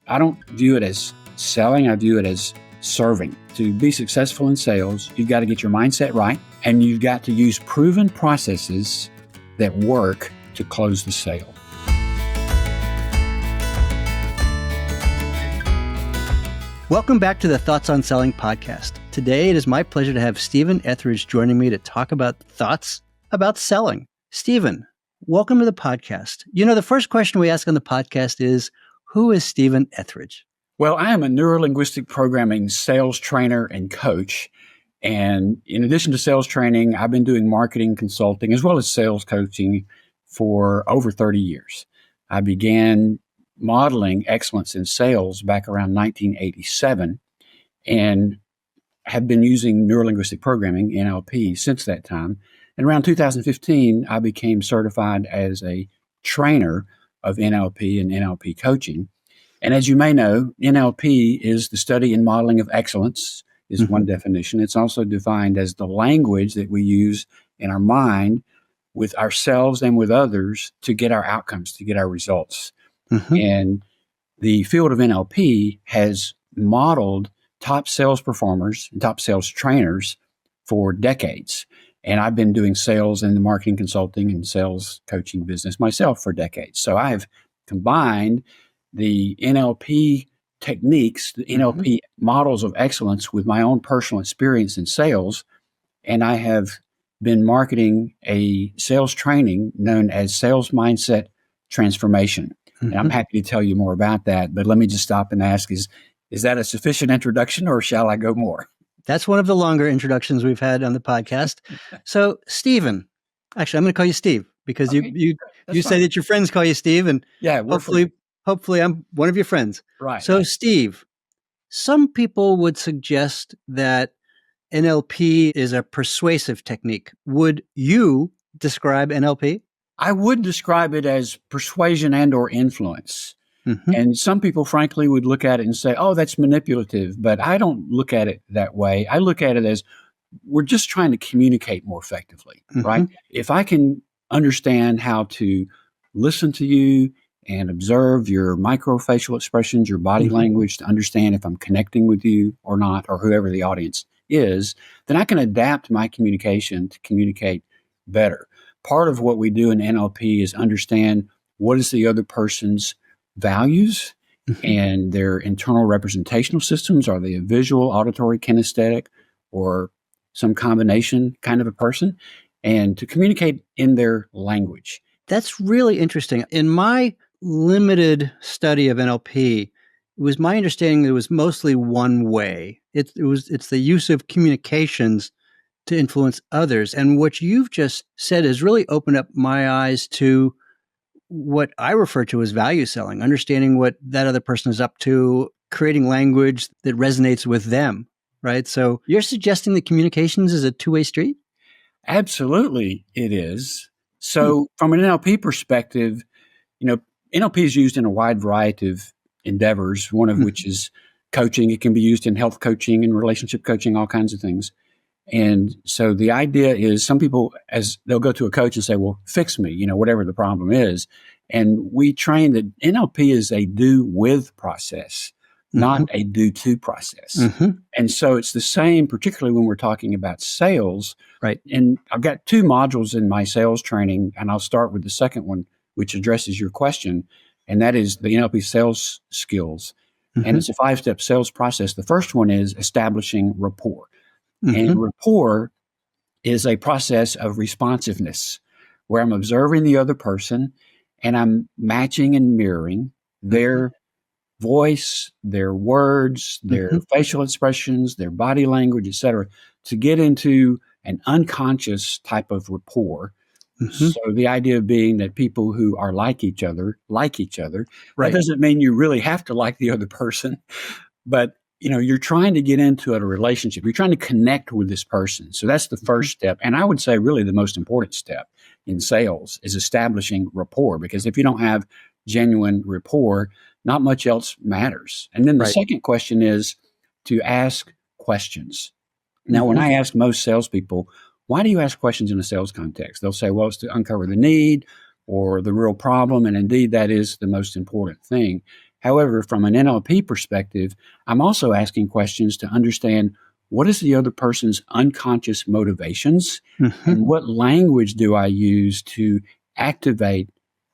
I don't view it as selling. I view it as serving. To be successful in sales, you've got to get your mindset right, and you've got to use proven processes that work to close the sale. Welcome back to the Thoughts on Selling podcast. Today, it is my pleasure to have Steven Ethridge joining me to talk about thoughts about selling. Steven, welcome to the podcast. You know, the first question we ask on the podcast is, who is Steven Ethridge? Well, I am a Neuro-Linguistic Programming sales trainer and coach. And in addition to sales training, I've been doing marketing consulting as well as sales coaching for over 30 years. I began modeling excellence in sales back around 1987 and have been using Neuro-Linguistic Programming, NLP, since that time. And around 2015, I became certified as a trainer of NLP and NLP coaching. And as you may know, NLP is the study and modeling of excellence, is one definition. It's also defined as the language that we use in our mind with ourselves and with others to get our outcomes, to get our results. And the field of NLP has modeled top sales performers and top sales trainers for decades. And I've been doing sales and the marketing consulting and sales coaching business myself for decades. So I've combined the NLP techniques, the NLP models of excellence with my own personal experience in sales. And I have been marketing a sales training known as Sales Mindset Transformation. And I'm happy to tell you more about that. But let me just stop and ask, is that a sufficient introduction or shall I go more? That's one of the longer introductions we've had on the podcast. So, Steven, actually, I'm going to call you Steve because you say that your friends call you Steve, and hopefully I'm one of your friends. Right. So, Steve, some people would suggest that NLP is a persuasive technique. Would you describe NLP? I would describe it as persuasion and or influence. And some people, frankly, would look at it and say, oh, that's manipulative. But I don't look at it that way. I look at it as we're just trying to communicate more effectively, right? If I can understand how to listen to you and observe your microfacial expressions, your body language, to understand if I'm connecting with you or not, or whoever the audience is, then I can adapt my communication to communicate better. Part of what we do in NLP is understand what is the other person's values and their internal representational systems. Are they a visual, auditory, kinesthetic, or some combination kind of a person? And to communicate in their language. That's really interesting. In my limited study of NLP, it was my understanding that it was mostly one way. It's the use of communications to influence others. And what you've just said has really opened up my eyes to what I refer to as value selling, understanding what that other person is up to, creating language that resonates with them, right? So you're suggesting that communications is a two-way street? Absolutely, it is. So from an NLP perspective, NLP is used in a wide variety of endeavors, one of which is coaching. It can be used in health coaching and relationship coaching, all kinds of things. And so the idea is some people, as they'll go to a coach and say, well, fix me, whatever the problem is. And we train that NLP is a do with process, not a do to process. And so it's the same, particularly when we're talking about sales. Right. And I've got two modules in my sales training, and I'll start with the second one, which addresses your question. And that is the NLP sales skills. And it's a 5-step sales process. The first one is establishing rapport. And rapport is a process of responsiveness where I'm observing the other person and I'm matching and mirroring their voice, their words, their facial expressions, their body language, etc., to get into an unconscious type of rapport. So the idea being that people who are like each other. Right. That doesn't mean you really have to like the other person, but you're trying to get into a relationship. You're trying to connect with this person. So that's the first step. And I would say really the most important step in sales is establishing rapport, because if you don't have genuine rapport, not much else matters. And then the second question is to ask questions. Now, when I ask most salespeople, why do you ask questions in a sales context? They'll say, well, it's to uncover the need or the real problem. And indeed, that is the most important thing. However, from an NLP perspective, I'm also asking questions to understand what is the other person's unconscious motivations and what language do I use to activate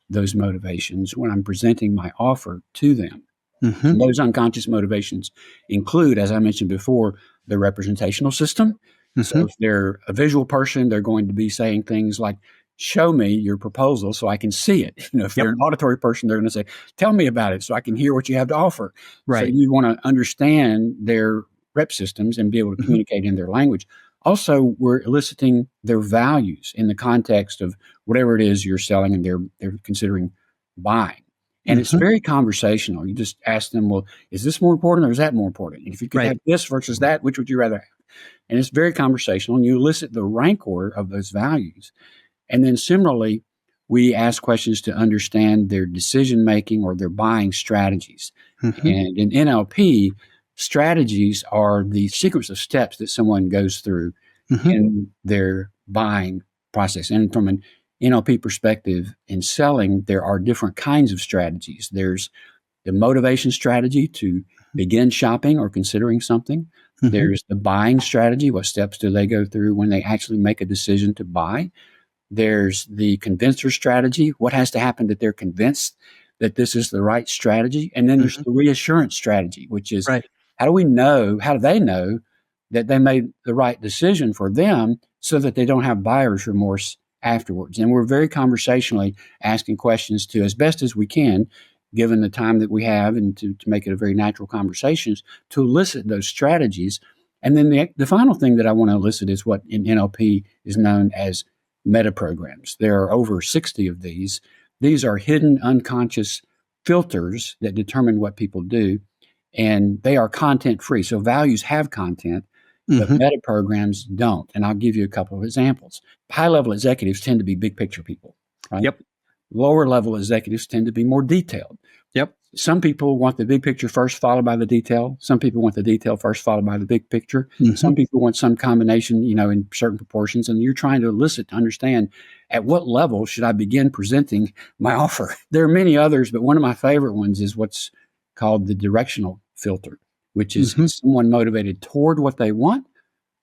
those motivations when I'm presenting my offer to them. And those unconscious motivations include, as I mentioned before, the representational system. So if they're a visual person, they're going to be saying things like, show me your proposal so I can see it. If they're an auditory person, they're going to say, tell me about it so I can hear what you have to offer. So you want to understand their rep systems and be able to communicate in their language. Also, we're eliciting their values in the context of whatever it is you're selling and they're considering buying. And it's very conversational. You just ask them, well, is this more important or is that more important? And if you could have this versus that, which would you rather have? And it's very conversational. And you elicit the rank order of those values. And then similarly, we ask questions to understand their decision-making or their buying strategies. And in NLP, strategies are the sequence of steps that someone goes through in their buying process. And from an NLP perspective, in selling, there are different kinds of strategies. There's the motivation strategy to begin shopping or considering something. There's the buying strategy. What steps do they go through when they actually make a decision to buy? There's the convincer strategy. What has to happen that they're convinced that this is the right strategy? And then there's the reassurance strategy, which is how do they know that they made the right decision for them so that they don't have buyer's remorse afterwards? And we're very conversationally asking questions to, as best as we can, given the time that we have and to make it a very natural conversation, to elicit those strategies. And then the final thing that I want to elicit is what in NLP is known as meta programs. There are over 60 of these. These are hidden unconscious filters that determine what people do, and they are content free. So values have content, but meta programs don't. And I'll give you a couple of examples. High level executives tend to be big picture people, right? Lower level executives tend to be more detailed. Some people want the big picture first, followed by the detail. Some people want the detail first, followed by the big picture. Some people want some combination, in certain proportions. And you're trying to elicit to understand at what level should I begin presenting my offer. There are many others, but one of my favorite ones is what's called the directional filter, which is someone motivated toward what they want,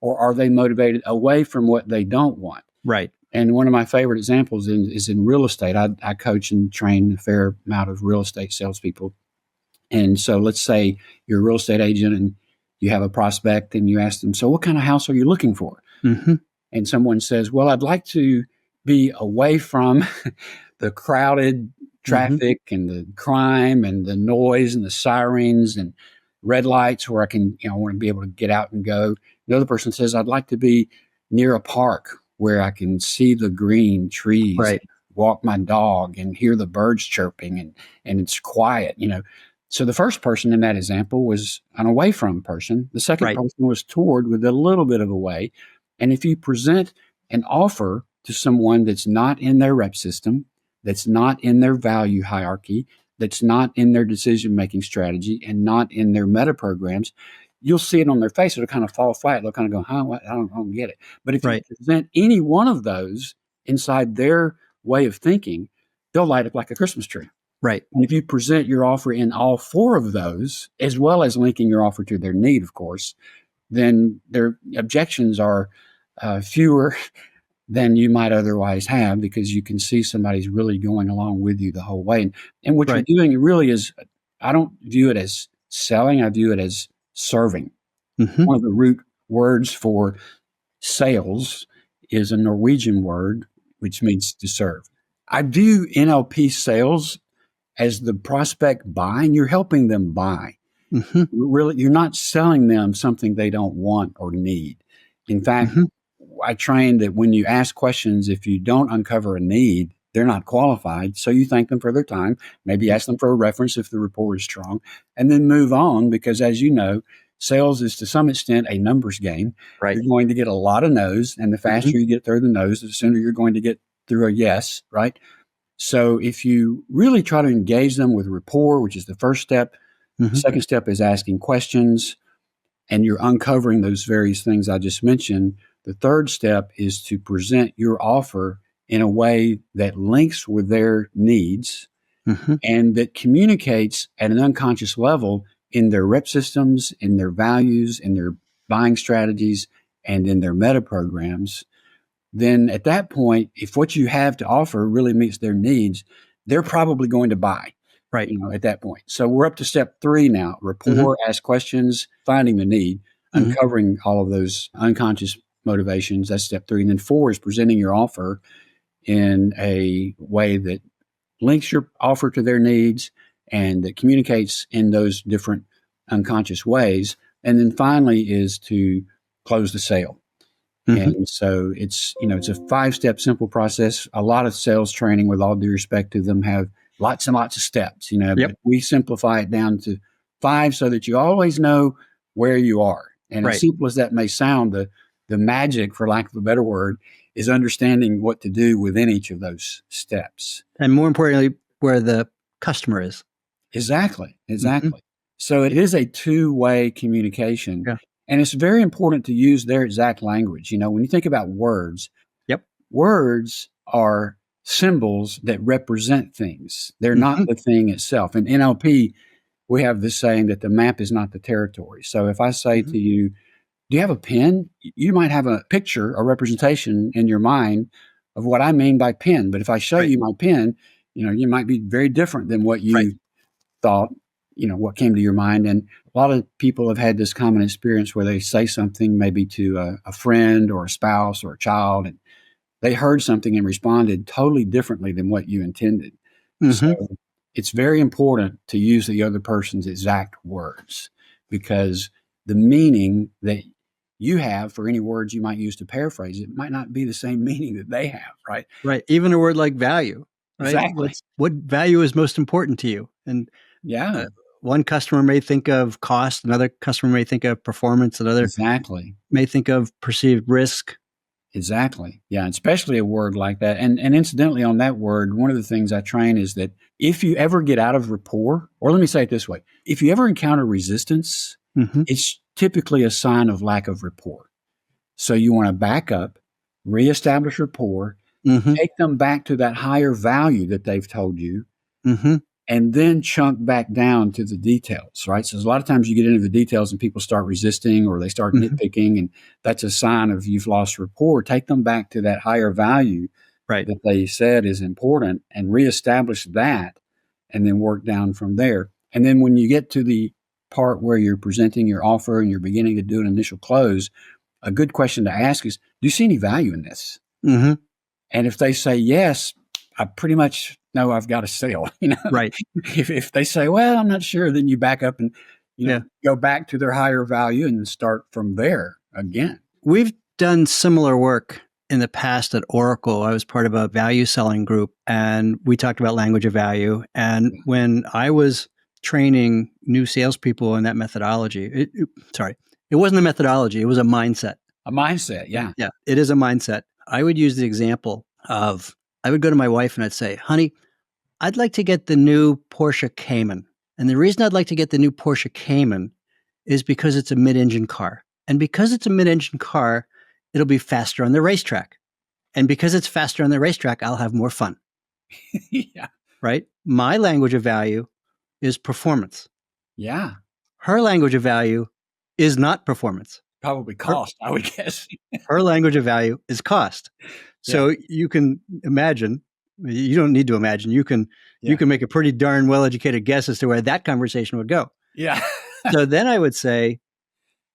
or are they motivated away from what they don't want? And one of my favorite examples is in real estate. I coach and train a fair amount of real estate salespeople. And so let's say you're a real estate agent and you have a prospect and you ask them, so what kind of house are you looking for? And someone says, well, I'd like to be away from the crowded traffic and the crime and the noise and the sirens and red lights where I want to be able to get out and go. The other person says, I'd like to be near a park where I can see the green trees, walk my dog and hear the birds chirping and it's quiet, So the first person in that example was an away from person. The second person was toward with a little bit of away. And if you present an offer to someone that's not in their rep system, that's not in their value hierarchy, that's not in their decision-making strategy and not in their meta programs, you'll see it on their face. It'll kind of fall flat. They'll kind of go, I don't get it. But if you present any one of those inside their way of thinking, they'll light up like a Christmas tree. And if you present your offer in all four of those, as well as linking your offer to their need, of course, then their objections are fewer than you might otherwise have, because you can see somebody's really going along with you the whole way. And what you're doing really is, I don't view it as selling. I view it as serving. One of the root words for sales is a Norwegian word, which means to serve. I view NLP sales as the prospect buying. You're helping them buy. You're not selling them something they don't want or need. In fact, I train that when you ask questions, if you don't uncover a need, they're not qualified. So you thank them for their time, maybe ask them for a reference if the rapport is strong, and then move on, because as you know, sales is to some extent a numbers game. You're going to get a lot of no's, and the faster you get through the no's, the sooner you're going to get through a yes, right? So if you really try to engage them with rapport, which is the first step, the second step is asking questions, and you're uncovering those various things I just mentioned. The third step is to present your offer in a way that links with their needs Mm-hmm. and that communicates at an unconscious level in their rep systems, in their values, in their buying strategies, and in their meta programs, then at that point, if what you have to offer really meets their needs, they're probably going to buy, Right. at that point. So we're up to step 3 now: rapport, ask questions, finding the need, uncovering all of those unconscious motivations. That's step 3. And then 4 is presenting your offer in a way that links your offer to their needs and that communicates in those different unconscious ways. And then finally is to close the sale. Mm-hmm. And so it's a 5-step simple process. A lot of sales training, with all due respect to them, have lots and lots of steps, Yep. but we simplify it down to 5 so that you always know where you are. And Right. as simple as that may sound, the magic, for lack of a better word, is understanding what to do within each of those steps. And more importantly, where the customer is. Exactly. So it is a two-way communication. Yeah. And it's very important to use their exact language. When you think about words, Yep. words are symbols that represent things. They're not the thing itself. In NLP, we have this saying that the map is not the territory. So if I say to you, do you have a pen? You might have a picture, a representation in your mind of what I mean by pen. But if I show you my pen, you might be very different than what you thought, what came to your mind. And a lot of people have had this common experience where they say something maybe to a friend or a spouse or a child, and they heard something and responded totally differently than what you intended. So it's very important to use the other person's exact words, because the meaning that you have for any words you might use to paraphrase it might not be the same meaning that they have, right? Right. Even a word like value, right? Exactly. What value is most important to you? And one customer may think of cost, another customer may think of performance, another may think of perceived risk. Exactly. Yeah, especially a word like that. And incidentally, on that word, one of the things I train is that if you ever get out of rapport, or let me say it this way, if you ever encounter resistance, it's typically a sign of lack of rapport. So you want to back up, reestablish rapport, take them back to that higher value that they've told you, and then chunk back down to the details, right? So a lot of times you get into the details and people start resisting or they start nitpicking, and that's a sign of you've lost rapport. Take them back to that higher value that they said is important and reestablish that, and then work down from there. And then when you get to the part where you're presenting your offer and you're beginning to do an initial close, a good question to ask is, do you see any value in this? And if they say yes, I pretty much know I've got a sale. Right. If they say, well, I'm not sure, then you back up and go back to their higher value and start from there again. We've done similar work in the past at Oracle. I was part of a value selling group, and we talked about language of value. And when I was training new salespeople in that methodology, it wasn't a methodology, it was a mindset. A mindset, yeah. Yeah, it is a mindset. I would use the example of, I would go to my wife and I'd say, honey, I'd like to get the new Porsche Cayman. And the reason I'd like to get the new Porsche Cayman is because it's a mid-engine car. And because it's a mid-engine car, it'll be faster on the racetrack. And because it's faster on the racetrack, I'll have more fun. Yeah. Right? My language of value is performance. Yeah. Her language of value is not performance. Probably cost, I would guess. Her language of value is cost. So you can imagine, you don't need to imagine, you can make a pretty darn well-educated guess as to where that conversation would go. Yeah. So then I would say,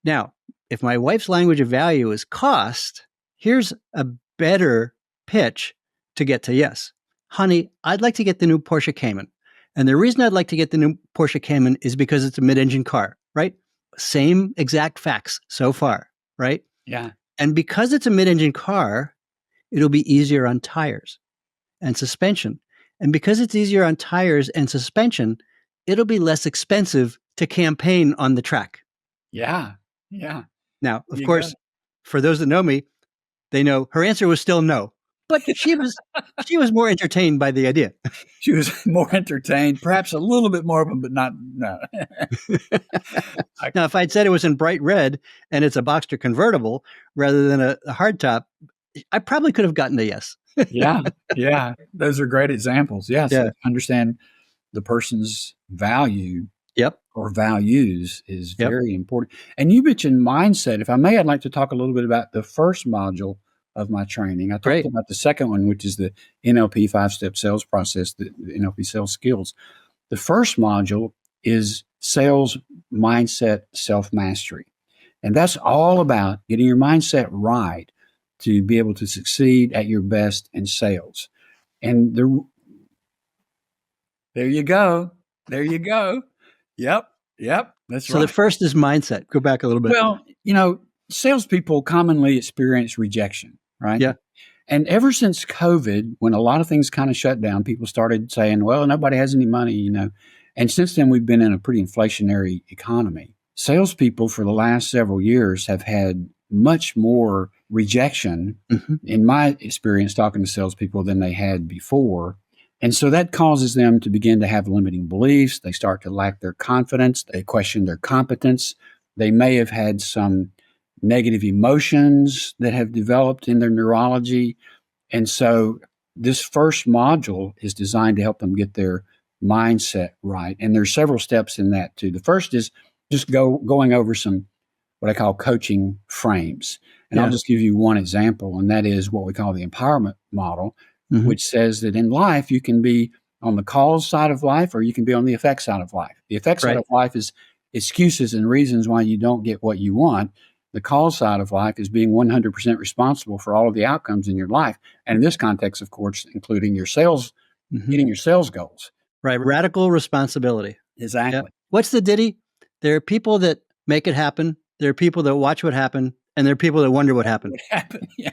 now, if my wife's language of value is cost, here's a better pitch to get to yes. Honey, I'd like to get the new Porsche Cayman. And the reason I'd like to get the new Porsche Cayman is because it's a mid-engine car, right? Same exact facts so far, right? Yeah. And because it's a mid-engine car, it'll be easier on tires and suspension. And because it's easier on tires and suspension, it'll be less expensive to campaign on the track. Yeah. Yeah. Now, of course, for those that know me, they know her answer was still no. But she was more entertained by the idea. She was more entertained, perhaps a little bit more open, but no. Now, if I'd said it was in bright red and it's a Boxster convertible rather than a hardtop, I probably could have gotten a yes. Yeah. Those are great examples. Yes. Yeah. Understand the person's value Yep. or values is Yep. very important. And you mentioned mindset. If I may, I'd like to talk a little bit about the first module of my training. I talked Great. about the second one, which is the NLP Five-Step Sales Process, the NLP Sales Skills. The first module is sales mindset self-mastery. And that's all about getting your mindset right to be able to succeed at your best in sales. And there you go. There you go. Yep. That's So right. the first is mindset. Go back a little bit. Well, salespeople commonly experience rejection, right? Yeah. And ever since COVID, when a lot of things kind of shut down, people started saying, well, nobody has any money, And since then, we've been in a pretty inflationary economy. Salespeople for the last several years have had much more rejection, in my experience talking to salespeople, than they had before. And so that causes them to begin to have limiting beliefs. They start to lack their confidence. They question their competence. They may have had some negative emotions that have developed in their neurology. And so this first module is designed to help them get their mindset right. And there's several steps in that too. The first is just going over some what I call coaching frames. And I'll just give you one example, and that is what we call the empowerment model, which says that in life you can be on the cause side of life or you can be on the effect side of life. The effect side of life is excuses and reasons why you don't get what you want. The cause side of life is being 100% responsible for all of the outcomes in your life. And in this context, of course, including your sales, getting your sales goals. Right. Radical responsibility. Exactly. Yep. What's the ditty? There are people that make it happen. There are people that watch what happened. And there are people that wonder what happened. Yeah.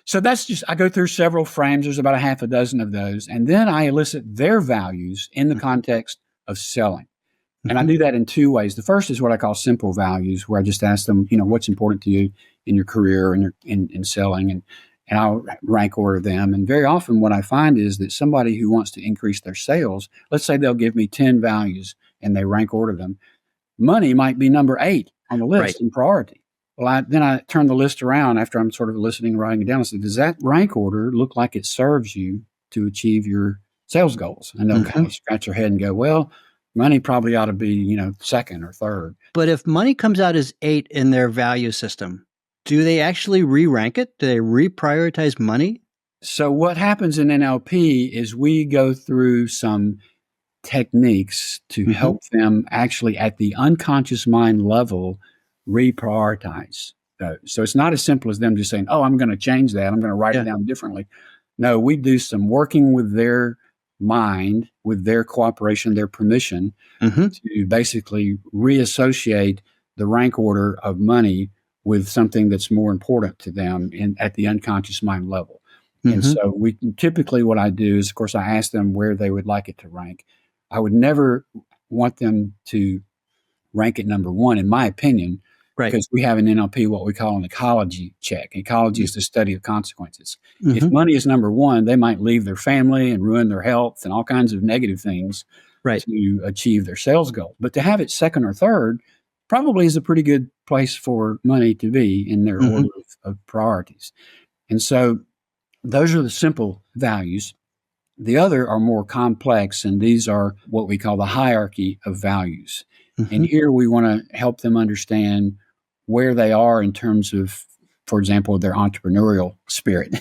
So I go through several frames. There's about a half a dozen of those. And then I elicit their values in the context of selling. And I do that in two ways. The first is what I call simple values, where I just ask them, what's important to you in your career and in selling, and I'll rank order them. And very often what I find is that somebody who wants to increase their sales, let's say they'll give me 10 values and they rank order them. Money might be number 8 on the list in priority. Well, then I turn the list around after I'm sort of listening, writing it down. I say, does that rank order look like it serves you to achieve your sales goals? And they'll kind of scratch their head and go, well, money probably ought to be, second or third. But if money comes out as 8 in their value system, do they actually re-rank it? Do they reprioritize money? So what happens in NLP is we go through some techniques to help them actually at the unconscious mind level reprioritize those. So it's not as simple as them just saying, oh, I'm going to change that. I'm going to write it down differently. No, we do some working with their mind, with their cooperation, their permission to basically reassociate the rank order of money with something that's more important to them at the unconscious mind level. And so typically what I do is, of course, I ask them where they would like it to rank. I would never want them to rank it number 1, in my opinion, because we have in NLP what we call an ecology check. Ecology is the study of consequences. If money is number 1, they might leave their family and ruin their health and all kinds of negative things to achieve their sales goal. But to have it second or third probably is a pretty good place for money to be in their order of priorities. And so those are the simple values. The other are more complex, and these are what we call the hierarchy of values. And here we want to help them understand where they are in terms of, for example, their entrepreneurial spirit.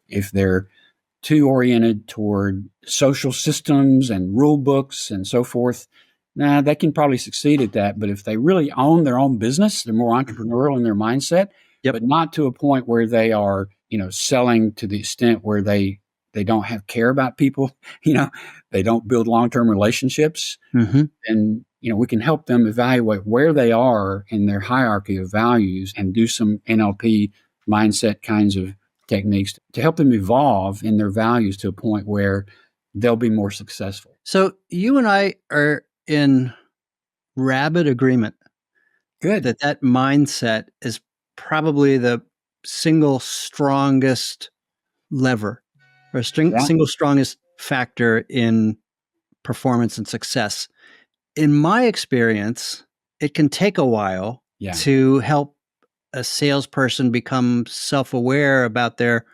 If they're too oriented toward social systems and rule books and so forth, they can probably succeed at that. But if they really own their own business, they're more entrepreneurial in their mindset, but not to a point where they are, selling to the extent where they don't have care about people, they don't build long-term relationships. And, we can help them evaluate where they are in their hierarchy of values and do some NLP mindset kinds of techniques to help them evolve in their values to a point where they'll be more successful. So you and I are in rabid agreement. Good. That mindset is probably the single strongest lever or single strongest factor in performance and success. In my experience, it can take a while to help a salesperson become self-aware about their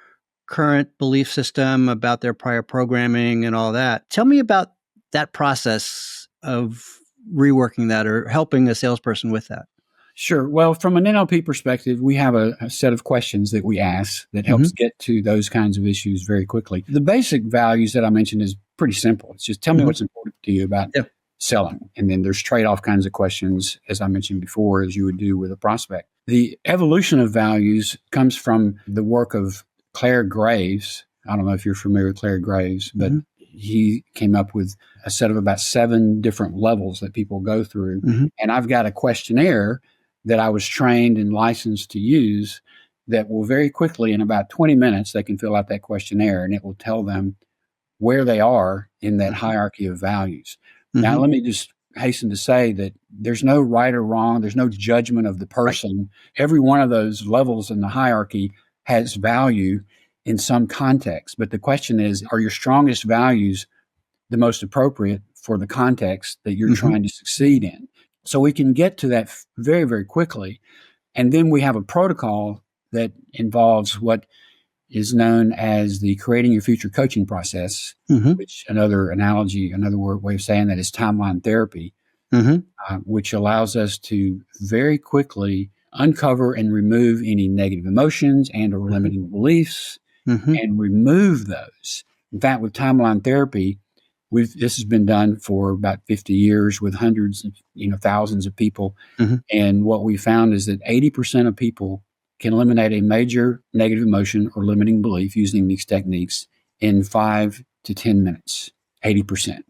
current belief system, about their prior programming and all that. Tell me about that process of reworking that or helping a salesperson with that? Sure. Well, from an NLP perspective, we have a set of questions that we ask that helps get to those kinds of issues very quickly. The basic values that I mentioned is pretty simple. It's just tell me what's important to you about selling. And then there's trade-off kinds of questions, as I mentioned before, as you would do with a prospect. The evolution of values comes from the work of Claire Graves. I don't know if you're familiar with Claire Graves, but he came up with a set of about 7 different levels that people go through. And I've got a questionnaire that I was trained and licensed to use that will very quickly, in about 20 minutes, they can fill out that questionnaire and it will tell them where they are in that hierarchy of values. Now, let me just hasten to say that there's no right or wrong. There's no judgment of the person. Every one of those levels in the hierarchy has value in some context. But the question is, are your strongest values the most appropriate for the context that you're trying to succeed in? So we can get to that very, very quickly. And then we have a protocol that involves what is known as the creating your future coaching process, which another analogy, another way of saying that is timeline therapy, which allows us to very quickly uncover and remove any negative emotions and or limiting beliefs and remove those. In fact, with timeline therapy, this has been done for about 50 years with hundreds of, thousands of people. And what we found is that 80% of people can eliminate a major negative emotion or limiting belief using these techniques in 5 to 10 minutes, 80%.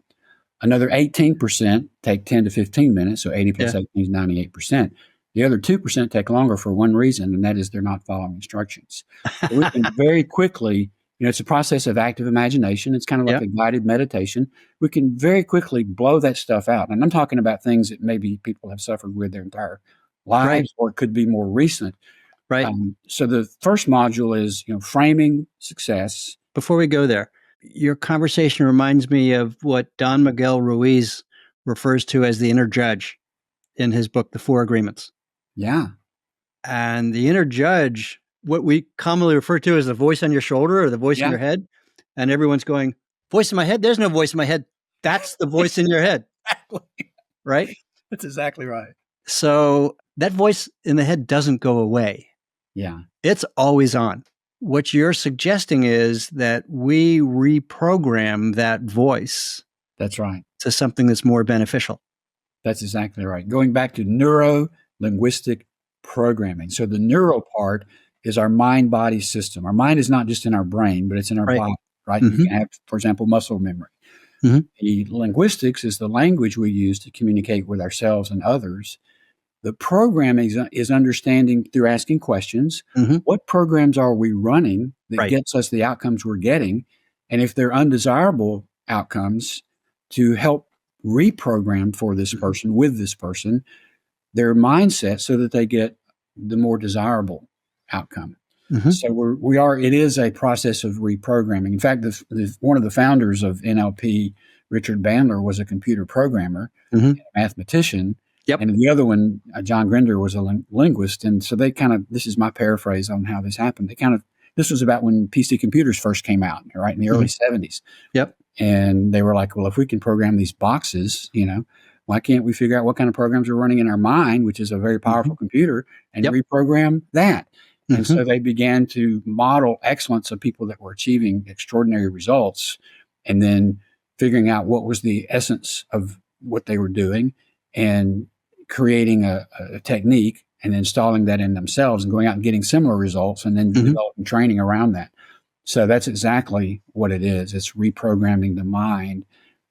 Another 18% take 10 to 15 minutes, so 80 plus 18 is 98%. The other 2% take longer for one reason, and that is they're not following instructions. So we can very quickly, it's a process of active imagination. It's kind of like a guided meditation. We can very quickly blow that stuff out. And I'm talking about things that maybe people have suffered with their entire lives, or it could be more recent. So the first module is, framing success. Before we go there, your conversation reminds me of what Don Miguel Ruiz refers to as the inner judge in his book, The Four Agreements. Yeah. And the inner judge, what we commonly refer to as the voice on your shoulder or the voice in your head. And everyone's going, voice in my head? There's no voice in my head. That's the voice in your head. Exactly. Right? That's exactly right. So that voice in the head doesn't go away. Yeah. It's always on. What you're suggesting is that we reprogram that voice. That's right. To something that's more beneficial. That's exactly right. Going back to neuro-linguistic programming. So the neuro part is our mind-body system. Our mind is not just in our brain, but it's in our body, right? You can have, for example, muscle memory. The linguistics is the language we use to communicate with ourselves and others. The programming is understanding through asking questions. What programs are we running that gets us the outcomes we're getting? And if they're undesirable outcomes, to help reprogram for this person, with this person, their mindset so that they get the more desirable outcome. So it is a process of reprogramming. In fact, one of the founders of NLP, Richard Bandler, was a computer programmer, a mathematician. And the other one, John Grinder, was a linguist. And so this is my paraphrase on how this happened. This was about when PC computers first came out, right, in the early 70s. And they were like, well, if we can program these boxes, why can't we figure out what kind of programs are running in our mind, which is a very powerful computer, and reprogram that? And so they began to model excellence of people that were achieving extraordinary results, and then figuring out what was the essence of what they were doing and creating a technique and installing that in themselves and going out and getting similar results and then developing training around that. So that's exactly what it is. It's reprogramming the mind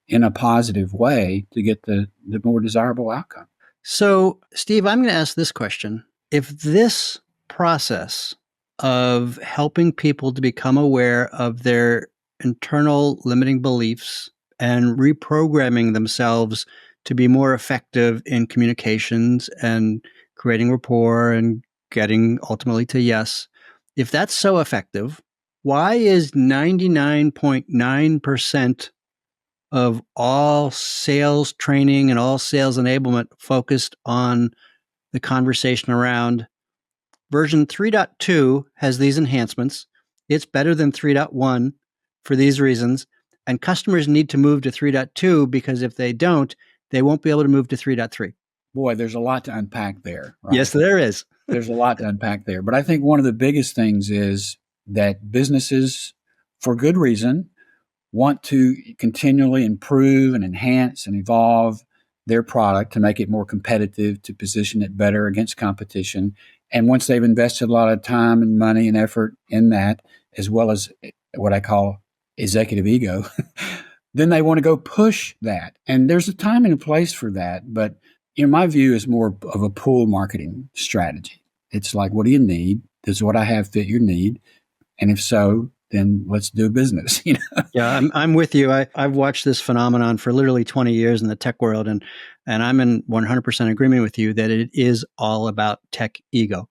in a positive way to get the more desirable outcome. So, Steve, I'm going to ask this question. If this process of helping people to become aware of their internal limiting beliefs and reprogramming themselves to be more effective in communications and creating rapport and getting ultimately to yes, if that's so effective, why is 99.9% of all sales training and all sales enablement focused on the conversation around version 3.2 has these enhancements. It's better than 3.1 for these reasons. And customers need to move to 3.2 because if they don't, they won't be able to move to 3.3. Boy, there's a lot to unpack there, right? Yes, there is. There's a lot to unpack there. But I think one of the biggest things is that businesses, for good reason, want to continually improve and enhance and evolve their product to make it more competitive, to position it better against competition. And once they've invested a lot of time and money and effort in that, as well as what I call executive ego, then they want to go push that. And there's a time and a place for that. But my view is more of a pull marketing strategy. It's like, what do you need? Does what I have fit your need? And if so, then let's do business. Yeah, I'm with you. I've watched this phenomenon for literally 20 years in the tech world, and I'm in 100% agreement with you that it is all about tech ego.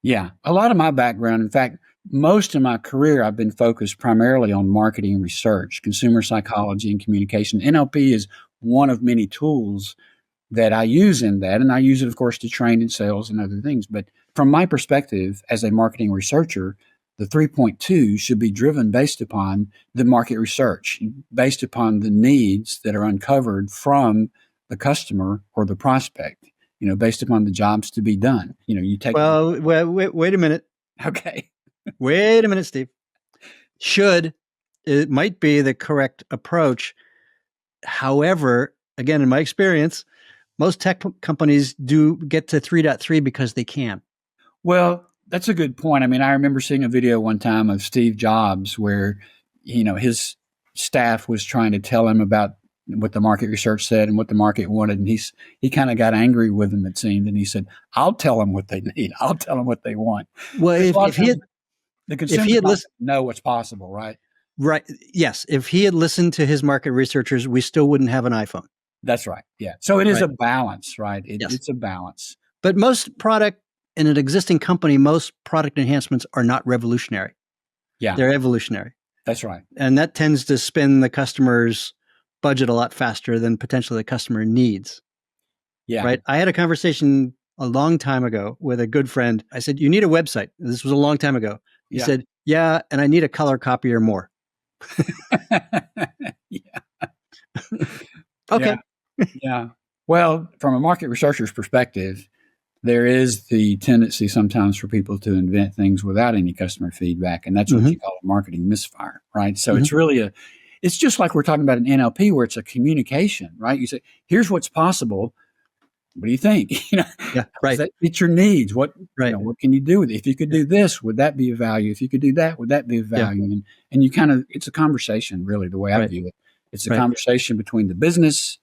Yeah, a lot of my background, in fact, most of my career, I've been focused primarily on marketing research, consumer psychology, and communication. NLP is one of many tools that I use in that, and I use it, of course, to train in sales and other things. But from my perspective as a marketing researcher, the 3.2 should be driven based upon the market research, based upon the needs that are uncovered from the customer or the prospect, based upon the jobs to be done. You take. Well, wait a minute. Okay. Wait a minute, Steve. It might be the correct approach. However, again, in my experience, most tech companies do get to 3.3 because they can. Well, that's a good point. I mean, I remember seeing a video one time of Steve Jobs where, his staff was trying to tell him about what the market research said and what the market wanted. And he kind of got angry with them, it seemed. And he said, I'll tell them what they need. I'll tell them what they want. Well, if he had listened, know what's possible, right? Right. Yes. If he had listened to his market researchers, we still wouldn't have an iPhone. That's right. Yeah. So it is a balance, right? Yes. It's a balance. But most product in an existing company, most product enhancements are not revolutionary. Yeah. They're evolutionary. That's right. And that tends to spin the customer's budget a lot faster than potentially the customer needs. Yeah. Right. I had a conversation a long time ago with a good friend. I said, you need a website. This was a long time ago. He said, yeah, and I need a color copier more. Yeah. Okay. Yeah. Well, from a market researcher's perspective, there is the tendency sometimes for people to invent things without any customer feedback. And that's what you call a marketing misfire, right? So it's really it's just like we're talking about an NLP where it's a communication, right? You say, here's what's possible. What do you think? Yeah, right. Does that fit your needs? What can you do with it? If you could do this, would that be of value? If you could do that, would that be of value? Yeah. And you it's a conversation, really, the way I view it. It's a conversation between the business,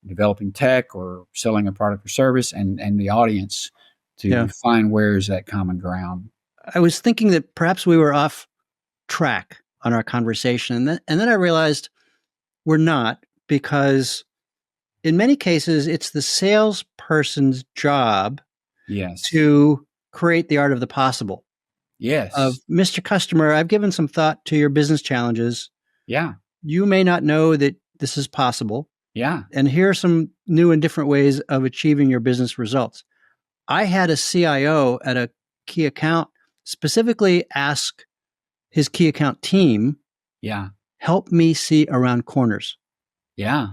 developing tech or selling a product or service, and the audience to find where is that common ground. I was thinking that perhaps we were off track on our conversation. And then I realized we're not, because in many cases, it's the salesperson's job to create the art of the possible. Yes. Of Mr. Customer, I've given some thought to your business challenges. Yeah. You may not know that this is possible. Yeah. And here are some new and different ways of achieving your business results. I had a CIO at a key account specifically ask his key account team, help me see around corners. Yeah.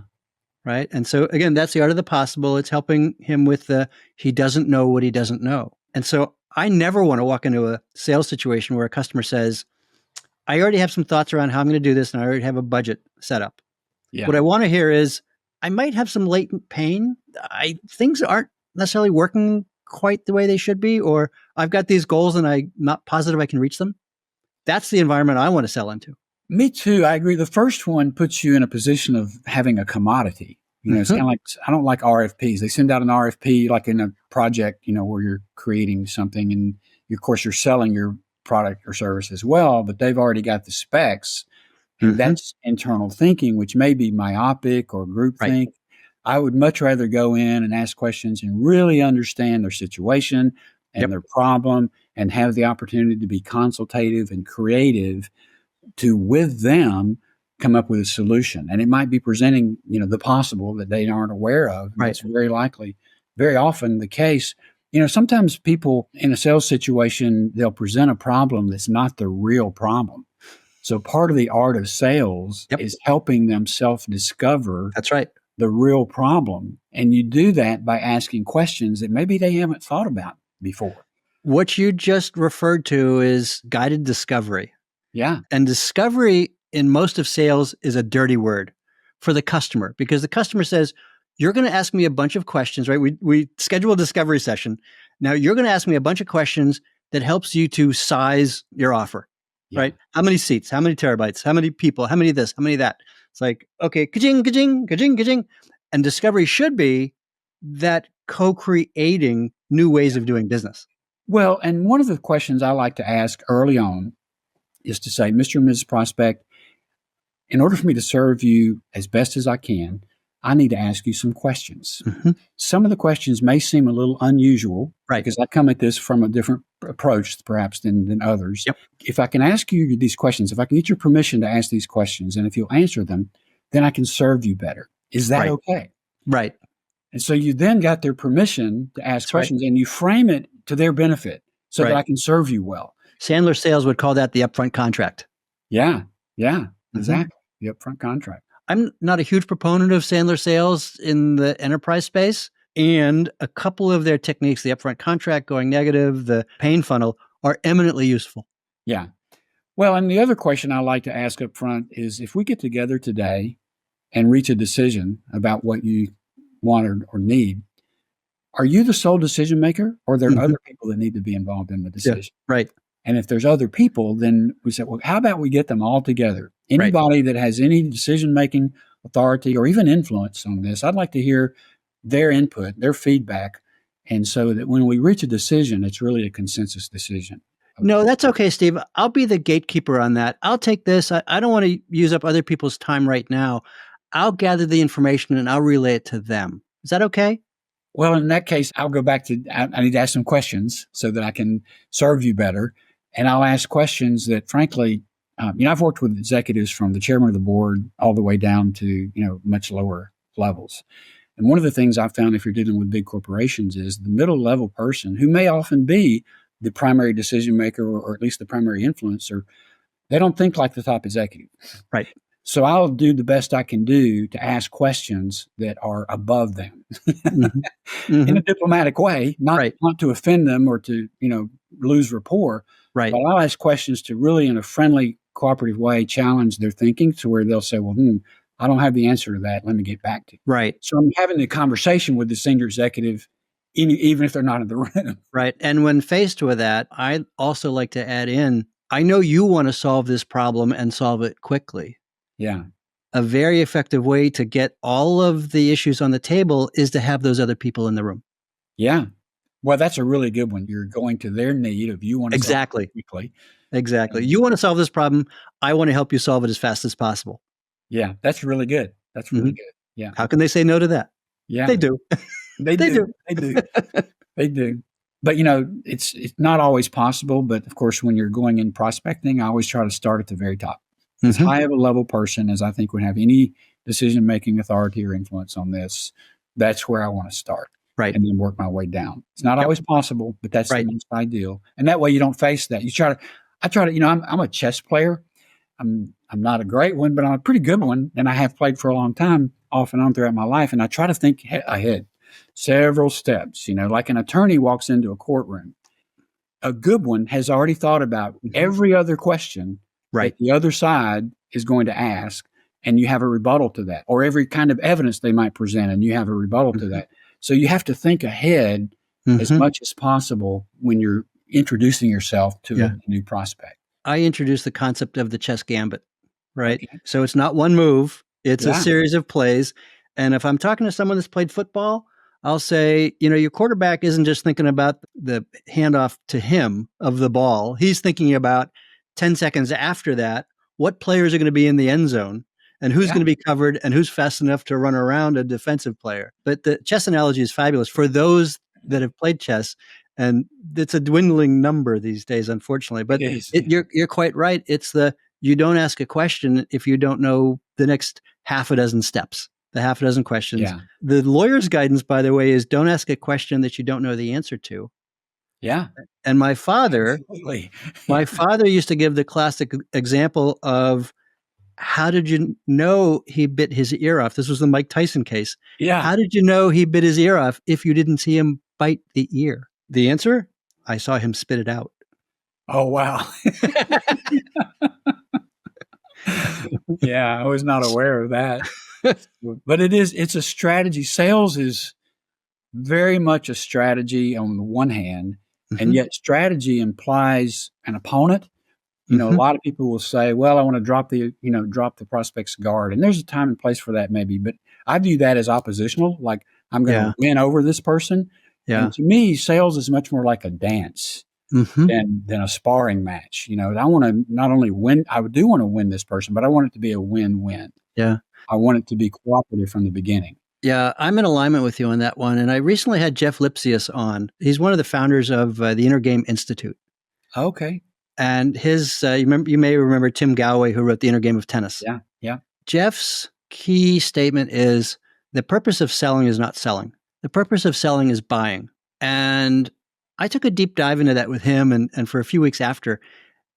Right. And so again, that's the art of the possible. It's helping him with he doesn't know what he doesn't know. And so I never want to walk into a sales situation where a customer says, I already have some thoughts around how I'm going to do this, and I already have a budget set up. Yeah. What I want to hear is, I might have some latent pain. Things aren't necessarily working quite the way they should be, or I've got these goals and I'm not positive I can reach them. That's the environment I want to sell into. Me too. I agree. The first one puts you in a position of having a commodity. It's kind of like, I don't like RFPs. They send out an RFP like in a project, where you're creating something, and of course you're selling your product or service as well, but they've already got the specs. And that's internal thinking, which may be myopic or groupthink. Right. I would much rather go in and ask questions and really understand their situation and their problem, and have the opportunity to be consultative and creative to, with them, come up with a solution. And it might be presenting, the possible that they aren't aware of. Right. That's very often the case. Sometimes people in a sales situation, they'll present a problem that's not the real problem. So part of the art of sales Yep. is helping them self-discover That's right. the real problem. And you do that by asking questions that maybe they haven't thought about before. What you just referred to is guided discovery. Yeah. And discovery in most of sales is a dirty word for the customer, because the customer says, you're going to ask me a bunch of questions, right? We schedule a discovery session. Now you're going to ask me a bunch of questions that helps you to size your offer, right? How many seats, how many terabytes, how many people, how many this, how many that. It's like, okay, ka-ching, ka-ching, ka-ching, ka-ching. And discovery should be that co-creating new ways of doing business. Well, and one of the questions I like to ask early on is to say, Mr. and Mrs. Prospect, in order for me to serve you as best as I can, I need to ask you some questions. Mm-hmm. Some of the questions may seem a little unusual, right? Because I come at this from a different approach, perhaps, than others. Yep. If I can ask you these questions, if I can get your permission to ask these questions, and if you'll answer them, then I can serve you better. Is that right. okay? Right. And so you then got their permission to ask questions, and you frame it to their benefit so that I can serve you well. Sandler Sales would call that the upfront contract. Yeah, Mm-hmm. exactly. The upfront contract. I'm not a huge proponent of Sandler Sales in the enterprise space, and a couple of their techniques, the upfront contract, going negative, the pain funnel, are eminently useful. Yeah. Well, and the other question I like to ask up front is, if we get together today and reach a decision about what you want or need, are you the sole decision maker, or are there Mm-hmm. other people that need to be involved in the decision? Yeah, right. And if there's other people, then we say, well, how about we get them all together? Anybody that has any decision-making authority or even influence on this, I'd like to hear their input, their feedback, and so that when we reach a decision, it's really a consensus decision. No, that's okay, Steve. I'll be the gatekeeper on that. I'll take this. I don't want to use up other people's time right now. I'll gather the information and I'll relay it to them. Is that okay? Well, in that case, I'll go back to, I need to ask some questions so that I can serve you better. And I'll ask questions that, frankly, I've worked with executives from the chairman of the board all the way down to, much lower levels. And one of the things I've found, if you're dealing with big corporations, is the middle level person, who may often be the primary decision maker or at least the primary influencer, they don't think like the top executive. Right. So I'll do the best I can do to ask questions that are above them Mm-hmm. in a diplomatic way, not to offend them or to, lose rapport. Right. But I'll ask questions to really, in a friendly, cooperative way, challenge their thinking to where they'll say, well, I don't have the answer to that. Let me get back to you. Right. So I'm having the conversation with the senior executive, even if they're not in the room. Right. And when faced with that, I also like to add in, I know you want to solve this problem and solve it quickly. Yeah. A very effective way to get all of the issues on the table is to have those other people in the room. Yeah. Well, that's a really good one. You're going to their need of you want to solve it quickly. Exactly. You want to solve this problem. I want to help you solve it as fast as possible. Yeah. That's really good. That's really good. Yeah. How can they say no to that? Yeah. They do. They do. They do. But, it's not always possible. But of course, when you're going in prospecting, I always try to start at the very top. As high of a level person as I think would have any decision-making authority or influence on this, that's where I want to start. Right. And then work my way down. It's not always possible, but that's the most ideal. And that way you don't face that. I try to, I'm a chess player. I'm not a great one, but I'm a pretty good one. And I have played for a long time, off and on throughout my life. And I try to think ahead several steps, like an attorney walks into a courtroom. A good one has already thought about every other question that the other side is going to ask, and you have a rebuttal to that, or every kind of evidence they might present, and you have a rebuttal to that. So you have to think ahead as much as possible when you're introducing yourself to a new prospect. I introduce the concept of the chess gambit, right? Okay. So it's not one move, it's a series of plays. And if I'm talking to someone that's played football, I'll say, your quarterback isn't just thinking about the handoff to him of the ball. He's thinking about 10 seconds after that, what players are going to be in the end zone and who's going to be covered and who's fast enough to run around a defensive player. But the chess analogy is fabulous for those that have played chess. And it's a dwindling number these days, unfortunately. But you're quite right. It's you don't ask a question if you don't know the next half a dozen steps, the half a dozen questions. Yeah. The lawyer's guidance, by the way, is don't ask a question that you don't know the answer to. Yeah. And my father Absolutely. My Yeah. father used to give the classic example of, how did you know he bit his ear off? This was the Mike Tyson case. Yeah. How did you know he bit his ear off if you didn't see him bite the ear? The answer? I saw him spit it out. Oh, wow. Yeah, I was not aware of that. But it's a strategy. Sales is very much a strategy on the one hand, and Mhm, yet strategy implies an opponent. A mhm. lot of people will say, "Well, I want to drop the prospect's guard," and there's a time and place for that, maybe. But I view that as oppositional. Like I'm going Yeah, to win over this person, yeah. and to me, sales is much more like a dance Mhm. than a sparring match. I want to not only win, I do want to win this person, but I want it to be a win-win. Yeah. I want it to be cooperative from the beginning. Yeah, I'm in alignment with you on that one, and I recently had Jeff Lipsius on. He's one of the founders of, the Inner Game Institute, Okay. and you may remember Tim Galloway, who wrote The Inner Game of Tennis. Yeah. Yeah. Jeff's key statement is, the purpose of selling is not selling. The purpose of selling is buying. And I took a deep dive into that with him and for a few weeks after.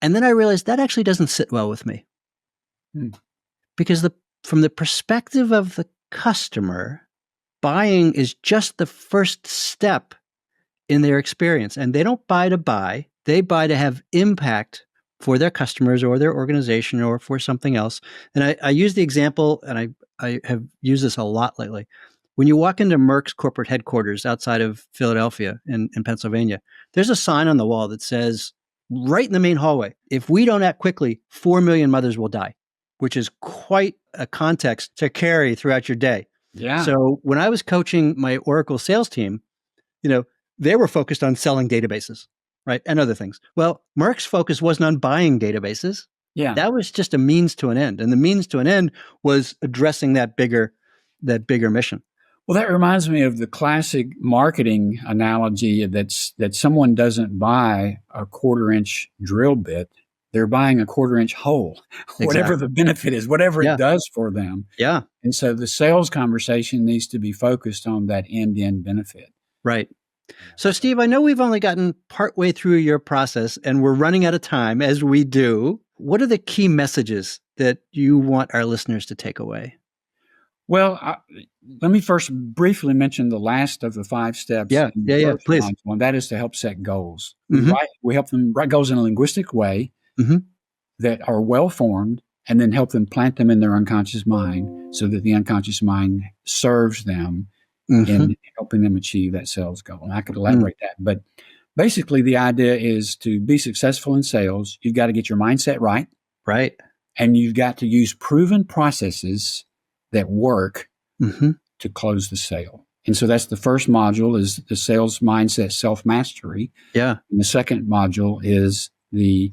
And then I realized that actually doesn't sit well with me, Hmm. because from the perspective of the customer, buying is just the first step in their experience. And they don't buy to buy, they buy to have impact for their customers or their organization or for something else. And I use the example, and I have used this a lot lately. When you walk into Merck's corporate headquarters outside of Philadelphia in Pennsylvania, there's a sign on the wall that says, right in the main hallway, if we don't act quickly, 4 million mothers will die, which is quite a context to carry throughout your day. Yeah. So when I was coaching my Oracle sales team, you know, they were focused on selling databases, right? And other things. Well, Merck's focus wasn't on buying databases. Yeah. That was just a means to an end. And the means to an end was addressing that bigger mission. Well, that reminds me of the classic marketing analogy that someone doesn't buy a quarter-inch drill bit. They're buying a quarter-inch hole, whatever Exactly. the benefit is, whatever it Yeah. does for them. Yeah. And so the sales conversation needs to be focused on that end-to-end benefit. Right. So, Steve, I know we've only gotten partway through your process and we're running out of time, as we do. What are the key messages that you want our listeners to take away? Well, let me first briefly mention the last of the 5 steps Yeah. in the Yeah. first Please. module, and that is to help set goals. Mm-hmm. We help them write goals in a linguistic way Mm-hmm. that are well formed, and then help them plant them in their unconscious mind so that the unconscious mind serves them Mm-hmm. in helping them achieve that sales goal. And I could elaborate that, but basically the idea is to be successful in sales, you've got to get your mindset right, Right. and you've got to use proven processes that work Mm-hmm. to close the sale. And so that's the first module, is the sales mindset self-mastery. Yeah. And the second module is the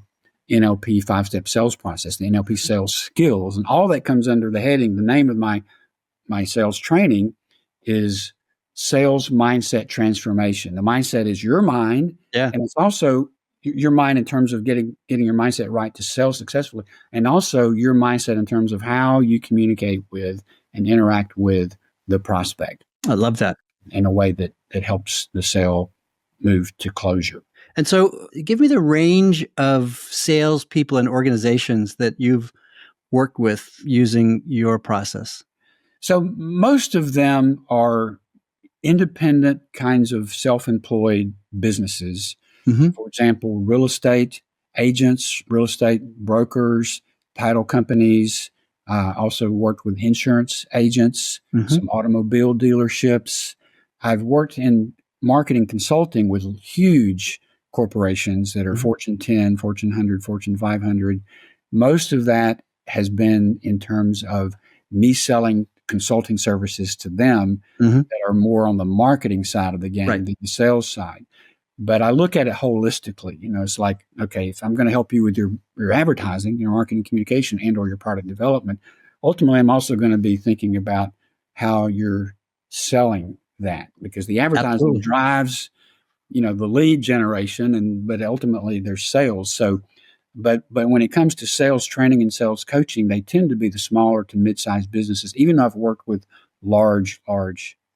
NLP 5-step sales process, the NLP sales skills. And all that comes under the heading, the name of my sales training is sales mindset transformation. The mindset is your mind. Yeah. And it's also your mind in terms of getting your mindset right to sell successfully, and also your mindset in terms of how you communicate with and interact with the prospect I love that. in a way that helps the sale move to closure. And so, give me the range of salespeople and organizations that you've worked with using your process. So most of them are independent kinds of self-employed businesses. Mm-hmm. For example, real estate agents, real estate brokers, title companies. Also worked with insurance agents, Mm-hmm. some automobile dealerships. I've worked in marketing consulting with huge corporations that are Mm-hmm. Fortune 10, Fortune 100, Fortune 500. Most of that has been in terms of me selling consulting services to them Mm-hmm. that are more on the marketing side of the game Right. than the sales side. But I look at it holistically. It's like, okay, if I'm going to help you with your advertising, your marketing communication, and or your product development, ultimately I'm also going to be thinking about how you're selling that, because the advertising Absolutely. drives, the lead generation, but ultimately there's sales. So, but when it comes to sales training and sales coaching, they tend to be the smaller to mid-sized businesses, even though I've worked with large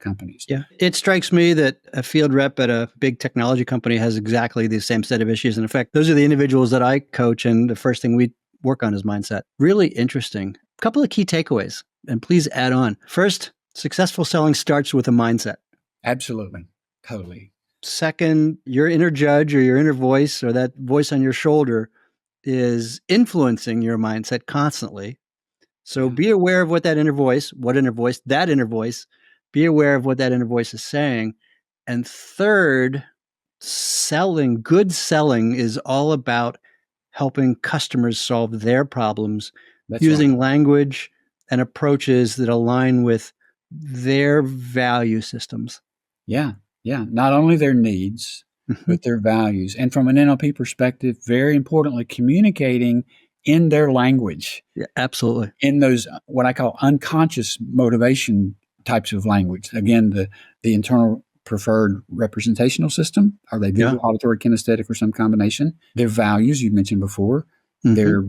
companies. Yeah. It strikes me that a field rep at a big technology company has exactly the same set of issues. And in fact, those are the individuals that I coach. And the first thing we work on is mindset. Really interesting. A couple of key takeaways, and please add on. First, successful selling starts with a mindset. Absolutely. Totally. Second, your inner judge or your inner voice or that voice on your shoulder is influencing your mindset constantly. So be aware of what that inner voice, be aware of what that inner voice is saying. And third, good selling is all about helping customers solve their problems using language and approaches that align with their value systems. Yeah. Yeah. Not only their needs, but their values. And from an NLP perspective, very importantly, communicating in their language. Yeah, absolutely. In those, what I call unconscious motivation types of language. Again, the internal preferred representational system. Are they visual, auditory, kinesthetic, or some combination? Their values, you mentioned before. Their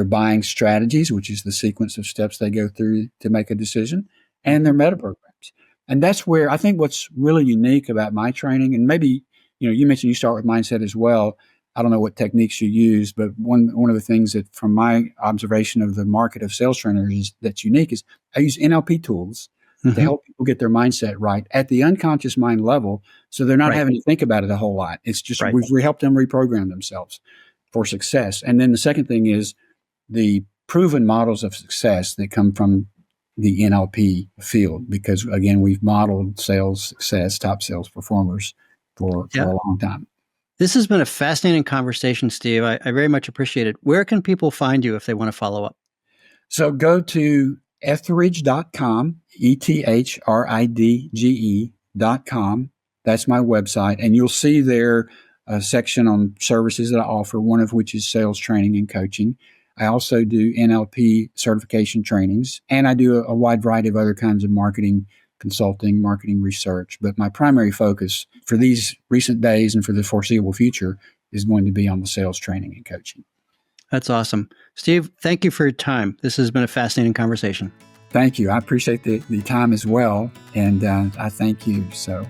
buying strategies, which is the sequence of steps they go through to make a decision, and their meta programs. And that's where I think what's really unique about my training, and maybe, you mentioned you start with mindset as well. I don't know what techniques you use, but one of the things that from my observation of the market of sales trainers that's unique is I use NLP tools to help people get their mindset right at the unconscious mind level. So they're not having to think about it a whole lot. It's just, we've helped them reprogram themselves for success. And then the second thing is the proven models of success that come from the NLP field, because again, we've modeled sales success, top sales performers for a long time. This has been a fascinating conversation, Steve. I very much appreciate it. Where can people find you if they want to follow up? So go to Ethridge.com, ETHRIDGE.com. That's my website. And you'll see there a section on services that I offer, one of which is sales training and coaching. I also do NLP certification trainings, and I do a wide variety of other kinds of marketing consulting, marketing research. But my primary focus for these recent days and for the foreseeable future is going to be on the sales training and coaching. That's awesome. Steve, thank you for your time. This has been a fascinating conversation. Thank you. I appreciate the time as well. And I thank you. So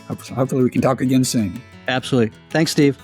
hopefully we can talk again soon. Absolutely. Thanks, Steve.